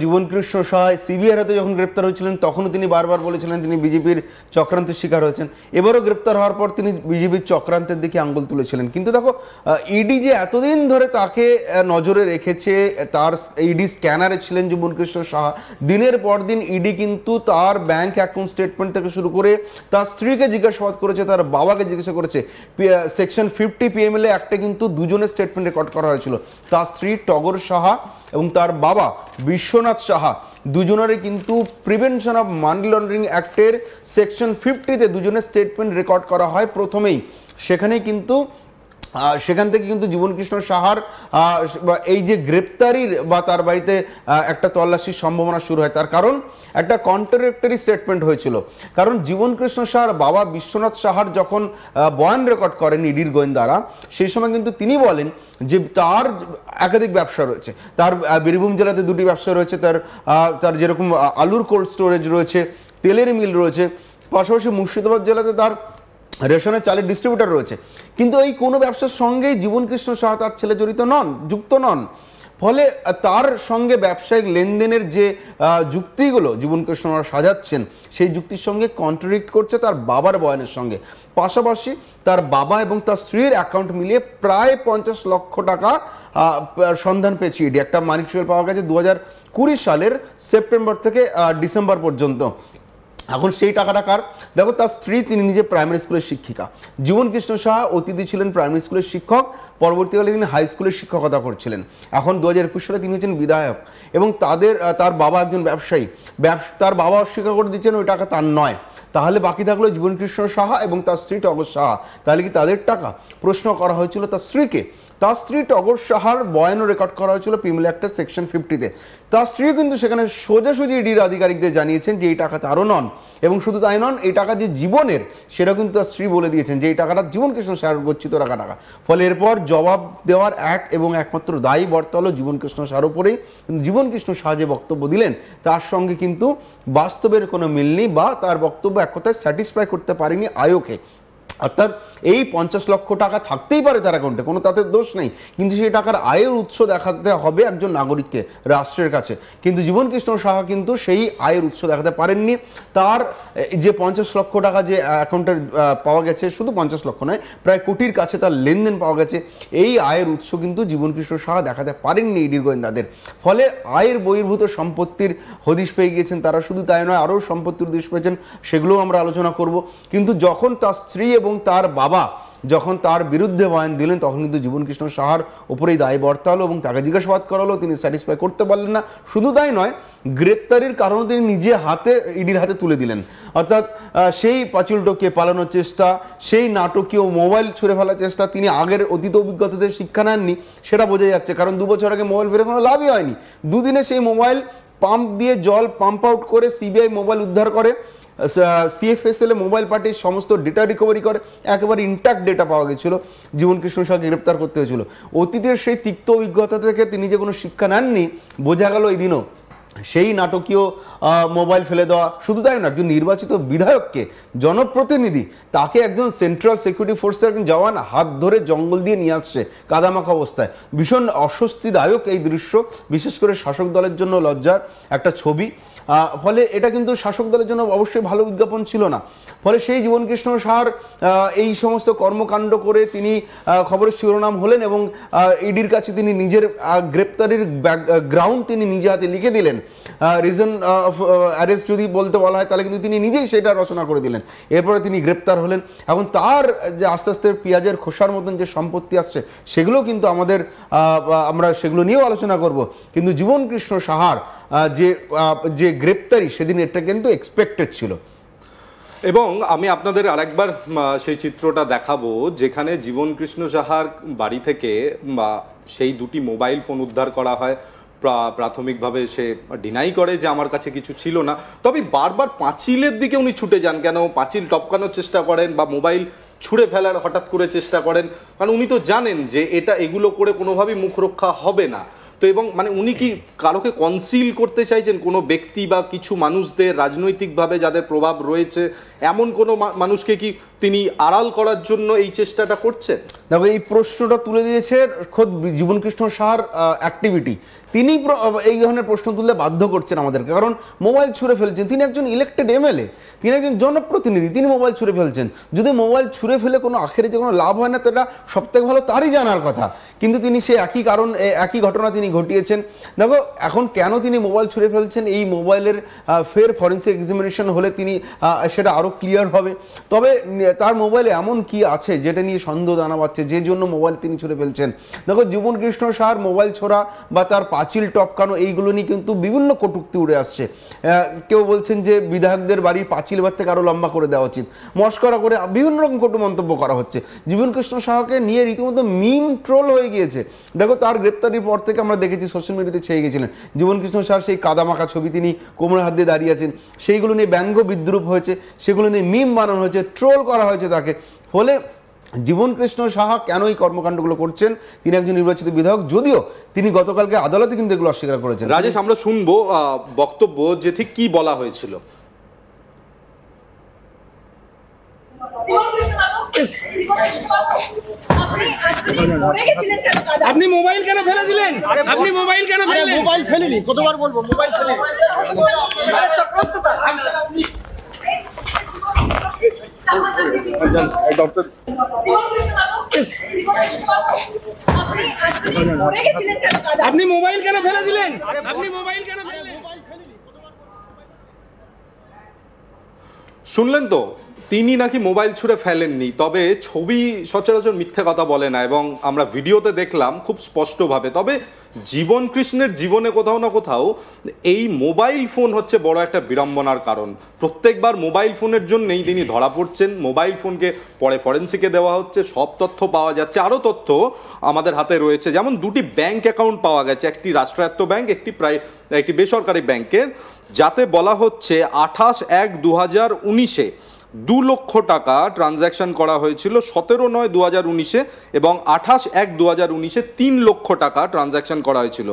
জীবনকৃষ্ণ সাহা সিবিআইয়ের হাতে যখন গ্রেপ্তার হয়েছিলেন তখনও তিনি বারবার বলেছিলেন তিনি বিজেপির চক্রান্তের শিকার হয়েছেন। এবারও গ্রেপ্তার হওয়ার পর তিনি বিজেপির চক্রান্তের দিকে আঙ্গুল তুলেছিলেন। কিন্তু দেখো, ইডি যে এতদিন ধরে তাকে নজরে রেখেছে, তার ইডি স্ক্যানারে ছিলেন জীবনকৃষ্ণ সাহা, দিনের পর দিন ইডি কিন্তু তার ব্যাংক অ্যাকাউন্ট স্টেটমেন্ট থেকে শুরু করে তার স্ত্রীকে জিজ্ঞাসাবাদ করেছে, তার বাবাকে জিজ্ঞাসা করেছে। সেকশন 50 PMLA অ্যাক্টে কিন্তু দুজনের স্টেটমেন্ট রেকর্ড করা হয়েছিল। তার স্ত্রী টগর সাহা এবং তার বাবা বিশ্বনাথ সাহা দুজনেরই কিন্তু প্রিভেনশন অফ মানি লন্ডারিং অ্যাক্টের সেকশন 50-তে দুজনের স্টেটমেন্ট রেকর্ড করা হয় প্রথমেই। সেখান থেকে কিন্তু জীবনকৃষ্ণ সাহার এই যে গ্রেপ্তারির বা তার বাড়িতে একটা তল্লাশির সম্ভাবনা শুরু হয়। তার কারণ একটা কন্ট্রাডিক্টরি স্টেটমেন্ট হয়েছিল। কারণ জীবনকৃষ্ণ সাহার বাবা বিশ্বনাথ সাহার যখন বয়ান রেকর্ড করেন ইডির গোয়েন্দারা, সেই সময় কিন্তু তিনি বলেন যে তার একাধিক ব্যবসা রয়েছে। তার বীরভূম জেলাতে 2টি ব্যবসা রয়েছে, তার যেরকম আলুর কোল্ড স্টোরেজ রয়েছে, তেলের মিল রয়েছে, পাশাপাশি মুর্শিদাবাদ জেলাতে তার রেশনের চালের ডিস্ট্রিবিউটার রয়েছে। কিন্তু এই কোনো ব্যবসার সঙ্গেই জীবনকৃষ্ণ সাহা তার ছেলে যুক্ত নন। ফলে তার সঙ্গে ব্যবসায়িক লেনদেনের যে যুক্তিগুলো জীবনকৃষ্ণ সাজাচ্ছেন, সেই যুক্তির সঙ্গে কন্ট্রাডিক্ট করছে তার বাবার বয়ানের সঙ্গে। পাশাপাশি তার বাবা এবং তার স্ত্রীর অ্যাকাউন্ট মিলিয়ে প্রায় 50 লক্ষ টাকা সন্ধান পেয়েছে ইডি। একটা মানি ট্রেল পাওয়া গেছে 2020 সালের সেপ্টেম্বর থেকে ডিসেম্বর পর্যন্ত। এখন সেই টাকাটা কার? দেখো, তার স্ত্রী তিনি নিজে প্রাইমারি স্কুলের শিক্ষিকা। জীবনকৃষ্ণ সাহা অতীতে ছিলেন প্রাইমারি স্কুলের শিক্ষক, পরবর্তীকালে তিনি হাই স্কুলের শিক্ষকতা করছিলেন। এখন 2021 সালে তিনি হচ্ছেন বিধায়ক এবং তার বাবা একজন ব্যবসায়ী। তার বাবা অস্বীকার করে দিচ্ছেন ওই টাকা তার নয়। তাহলে বাকি থাকলো জীবনকৃষ্ণ সাহা এবং তার স্ত্রী টগর সাহা। তাহলে কি তাদের টাকা? প্রশ্ন করা হয়েছিল তার স্ত্রীকে। তার স্ত্রী টগর সাহার বয়ানও রেকর্ড করা হয়েছিল পিএমএলএ অ্যাক্টের সেকশন 50-তে। তার স্ত্রীও কিন্তু সেখানে সোজাসুজি ইডির আধিকারিকদের জানিয়েছেন যে এই টাকা তারও নন, এবং শুধু তাই নন, এই টাকা যে জীবনের সেটা কিন্তু তার স্ত্রী বলে দিয়েছেন যে এই টাকাটা জীবনকৃষ্ণ সাহার গচ্ছিত রাখা টাকা। ফলে এরপর জবাব দেওয়ার একমাত্র দায়ী বর্তা হলো জীবনকৃষ্ণ সাহার উপরেই। কিন্তু জীবনকৃষ্ণ সাহা যে বক্তব্য দিলেন তার সঙ্গে কিন্তু বাস্তবের কোনো মিল নেই, বা তার বক্তব্য এক কথায় স্যাটিসফাই করতে পারেনি আয়োকে। অর্থাৎ এই 50 লক্ষ টাকা থাকতেই পারে তার অ্যাকাউন্টে, কোনো তাতে দোষ নেই, কিন্তু সেই টাকার আয়ের উৎস দেখাতে হবে একজন নাগরিককে, রাষ্ট্রের কাছে। কিন্তু জীবনকৃষ্ণ সাহা কিন্তু সেই আয়ের উৎস দেখাতে পারেননি। তার যে 50 লক্ষ টাকা যে অ্যাকাউন্টে পাওয়া গেছে, শুধু 50 লক্ষ নয়, প্রায় কোটির কাছে তার লেনদেন পাওয়া গেছে, এই আয়ের উৎস কিন্তু জীবনকৃষ্ণ সাহা দেখাতে পারেননি ইডির গোয়েন্দাদের। ফলে আয়ের বহির্ভূত সম্পত্তির হদিশ পেয়ে গিয়েছেন তারা। শুধু তাই নয়, আরও সম্পত্তির হদিশ পেয়েছেন, সেগুলোও আমরা আলোচনা করব। কিন্তু যখন তার স্ত্রী এবং তার বাবা যখন তার বিরুদ্ধে বয়ান দিলেন, তখন কিন্তু জীবনকৃষ্ণ সাহার উপরেই দায় বর্তা হলো এবং তাকে জিজ্ঞাসাবাদ করা হলো, তিনি স্যাটিসফাই করতে পারলেন না। শুধু তাই নয়, গ্রেপ্তারির কারণে তিনি নিজে ইডির হাতে তুলে দিলেন। অর্থাৎ সেই পাঁচিল টপকিয়ে পালানোর চেষ্টা, সেই নাটকীয় মোবাইল ছুঁড়ে ফেলার চেষ্টা, তিনি আগের অতীত অভিজ্ঞতাতে শিক্ষা নেননি সেটা বোঝা যাচ্ছে। কারণ 2 বছর আগে মোবাইল ফেরে কোনো লাভই হয়নি। 2 দিনে সেই মোবাইল পাম্প দিয়ে জল পাম্প আউট করে সিবিআই মোবাইল উদ্ধার করে, CFSL মোবাইল পার্টির সমস্ত ডেটা রিকভারি করে, একেবারে ইন্ট্যাক্ট ডেটা পাওয়া গেছিলো। জীবনকৃষ্ণ সাহাকে গ্রেপ্তার করতে হয়েছিল। অতীতের সেই তিক্ত অভিজ্ঞতা থেকে তিনি যে কোনো শিক্ষা নেননি বোঝা গেল এই দিনও। সেই নাটকীয় মোবাইল ফেলে দেওয়া, শুধু তাই না, একজন নির্বাচিত বিধায়ককে, জনপ্রতিনিধি, তাকে একজন সেন্ট্রাল সিকিউরিটি ফোর্সের একজন জওয়ান হাত ধরে জঙ্গল দিয়ে নিয়ে আসছে কাদামাখা অবস্থায়। ভীষণ অস্বস্তিদায়ক এই দৃশ্য, বিশেষ করে শাসক দলের জন্য লজ্জার একটা ছবি। ফলে এটা কিন্তু শাসক দলের জন্য অবশ্যই ভালো বিজ্ঞাপন ছিল না। ফলে সেই জীবনকৃষ্ণ সাহার এই সমস্ত কর্মকাণ্ড করে তিনি খবরের শিরোনাম হলেন এবং ইডির কাছে তিনি নিজের গ্রেপ্তারির গ্রাউন্ড তিনি নিজে হাতে লিখে দিলেন। রিজন অফ অ্যারেস্ট যদি বলতে বলা হয় তাহলে কিন্তু তিনি নিজেই সেটা রচনা করে দিলেন। এরপরে তিনি গ্রেপ্তার হলেন। এখন তার যে আস্তে আস্তে পেঁয়াজের খোসার মতন যে সম্পত্তি আসছে, সেগুলো কিন্তু আমরা সেগুলো নিয়েও আলোচনা করব। কিন্তু জীবনকৃষ্ণ সাহার যে গ্রেপ্তারি সেদিন এটা কিন্তু এক্সপেক্টেড ছিল। এবং আমি আপনাদের আরেকবার সেই চিত্রটা দেখাবো যেখানে জীবনকৃষ্ণ সাহার বাড়ি থেকে সেই 2টি মোবাইল ফোন উদ্ধার করা হয়। প্রাথমিকভাবে সে ডিনাই করে যে আমার কাছে কিছু ছিল না, তবে বারবার পাঁচিলের দিকে উনি ছুটে যান। কেন পাঁচিল টপকানোর চেষ্টা করেন বা মোবাইল ছুঁড়ে ফেলার হঠাৎ করে চেষ্টা করেন? কারণ উনি তো জানেন যে এগুলো করে কোনোভাবেই মুখ রক্ষা হবে না। তো এবং উনি কি কারোকে কনসিল করতে চাইছেন, কোনো ব্যক্তি বা কিছু মানুষদের, রাজনৈতিকভাবে যাদের প্রভাব রয়েছে এমন কোনো মানুষকে কি তিনি আড়াল করার জন্য এই চেষ্টাটা করছেন? দেখো, এই প্রশ্নটা তুলে দিয়েছে খোদ জীবনকৃষ্ণ সাহার অ্যাক্টিভিটি, তিনি এই ধরনের প্রশ্ন তুলতে বাধ্য করছেন আমাদেরকে, কারণ মোবাইল ছুঁড়ে ফেলছেন। তিনি একজন ইলেক্টেড এমএলএ, তিনি একজন জনপ্রতিনিধি, তিনি মোবাইল ছুঁড়ে ফেলছেন। যদি মোবাইল ছুঁড়ে ফেলে কোনো আখেরে যে কোনো লাভ হয় না, তো এটা সবথেকে ভালো তারই জানার কথা, কিন্তু তিনি সেই একই ঘটনা তিনি ঘটিয়েছেন। দেখো এখন কেন তিনি মোবাইল ছুঁড়ে ফেলছেন, এই মোবাইলের ফের ফরেন্সিক এক্সামিনেশন হলে তিনি সেটা আরও ক্লিয়ার হবে। তবে তার মোবাইলে এমন কি আছে যেটা নিয়ে সন্দেহ দানা বাঁধছে, যে জন্য মোবাইল তিনি ছুঁড়ে ফেলছেন। দেখো জীবন কৃষ্ণ সাহার মোবাইল ছোড়া বা তার পাঁচিল টপকানো এইগুলো নিয়ে কিন্তু বিভিন্ন কটূক্তি উড়ে আসছে। কেউ বলছেন যে বিধায়কদের বাড়ির পাঁচিল বার থেকে আরও লম্বা করে দেওয়া উচিত, মস্করা করে বিভিন্ন রকম কটু মন্তব্য করা হচ্ছে। জীবন কৃষ্ণ সাহাকে নিয়ে রীতিমতো মিম ট্রোল হয়ে গিয়েছে। দেখো তার গ্রেপ্তারির পর থেকে আমরা দেখেছি সোশ্যাল মিডিয়াতে ছেয়ে গেছিলেন জীবন কৃষ্ণ সাহার সেই কাদামাখা ছবি, তিনি কোমরের হাত দিয়ে দাঁড়িয়ে আছেন, সেইগুলো নিয়ে ব্যঙ্গ বিদ্রুপ হয়েছে, সেগুলো নিয়ে মিম বানানো হয়েছে, ট্রোল করা হয়েছে তাকে। ফলে জীবন কৃষ্ণ সাহা কেন এই কর্মকাণ্ডগুলো করছেন, তিনি একজন নির্বাচিত বিধায়ক, যদিও তিনি গতকালকে আদালতে কিন্তু এগুলো অস্বীকার করেছেন। রাজেশ, আমরা শুনবো বক্তব্য যে ঠিক কি বলা হয়েছিল। আপনি মোবাইল কেন ফেলে দিলেন? আপনি মোবাইল কেন ফেললেন? মোবাইল ফেলিনি, কতবার বলবো মোবাইল ফেলিনি। আপনি মোবাইল কেন ফেলে দিলেন? আপনি মোবাইল কেন ফেললেন? শুনলেন তো, তিনি নাকি মোবাইল ছুঁড়ে ফেলেননি, তবে ছবি সচরাচর মিথ্যে কথা বলে না, এবং আমরা ভিডিওতে দেখলাম খুব স্পষ্টভাবে। তবে জীবন কৃষ্ণের জীবনে কোথাও না কোথাও এই মোবাইল ফোন হচ্ছে বড় একটা বিড়ম্বনার কারণ। প্রত্যেকবার মোবাইল ফোনের জন্যই তিনি ধরা পড়ছেন, মোবাইল ফোনকে পরে ফরেন্সিকে দেওয়া হচ্ছে, সব তথ্য পাওয়া যাচ্ছে, আরও তথ্য আমাদের হাতে রয়েছে। যেমন দুটি ব্যাংক অ্যাকাউন্ট পাওয়া গেছে, একটি রাষ্ট্রায়ত্ত ব্যাংক, একটি বেসরকারি ব্যাংকের, যাতে বলা হচ্ছে 28/1/2019-এ 2 লক্ষ টাকা ট্রানজ্যাকশন করা হয়েছিল, 17/9/2019-এ, এবং 28/1/2019-এ 3 লক্ষ টাকা ট্রানজ্যাকশন করা হয়েছিল।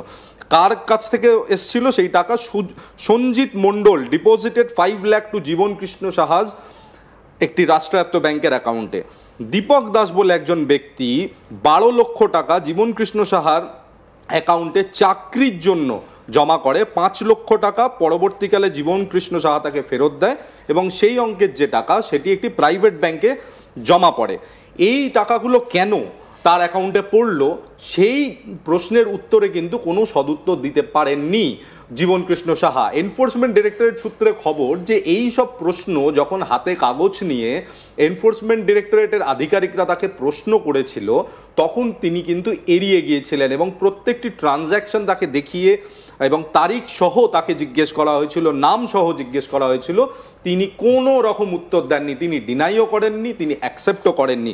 কার কাছ থেকে এসছিল সেই টাকা? সঞ্জিত মণ্ডল ডিপোজিটেড 5 লাখ টু জীবন কৃষ্ণ সাহাজ একটি রাষ্ট্রায়ত্ত ব্যাংকের অ্যাকাউন্টে। দীপক দাস বলে একজন ব্যক্তি 12 লক্ষ টাকা জীবন কৃষ্ণ সাহার অ্যাকাউন্টে চাকরির জন্য জমা করে। 5 লক্ষ টাকা পরবর্তীকালে জীবন কৃষ্ণ সাহা তাকে ফেরত দেয়, এবং সেই অঙ্কের যে টাকা সেটি একটি প্রাইভেট ব্যাংকে জমা পড়ে। এই টাকাগুলো কেন তার অ্যাকাউন্টে পড়লো, সেই প্রশ্নের উত্তরে কিন্তু কোনো সদুত্তর দিতে পারেননি জীবন কৃষ্ণ সাহা। এনফোর্সমেন্ট ডিরেক্টরেট সূত্রে খবর যে এই সব প্রশ্ন যখন হাতে কাগজ নিয়ে এনফোর্সমেন্ট ডিরেক্টরেটের আধিকারিকরা তাকে প্রশ্ন করেছিল, তখন তিনি কিন্তু এড়িয়ে গিয়েছিলেন, এবং প্রত্যেকটি ট্রানজ্যাকশন তাকে দেখিয়ে এবং তারিখ সহ তাকে জিজ্ঞেস করা হয়েছিল, নাম সহ জিজ্ঞেস করা হয়েছিল, তিনি কোনো রকম উত্তর দেননি। তিনি ডিনাইও করেননি, তিনি অ্যাকসেপ্টও করেননি।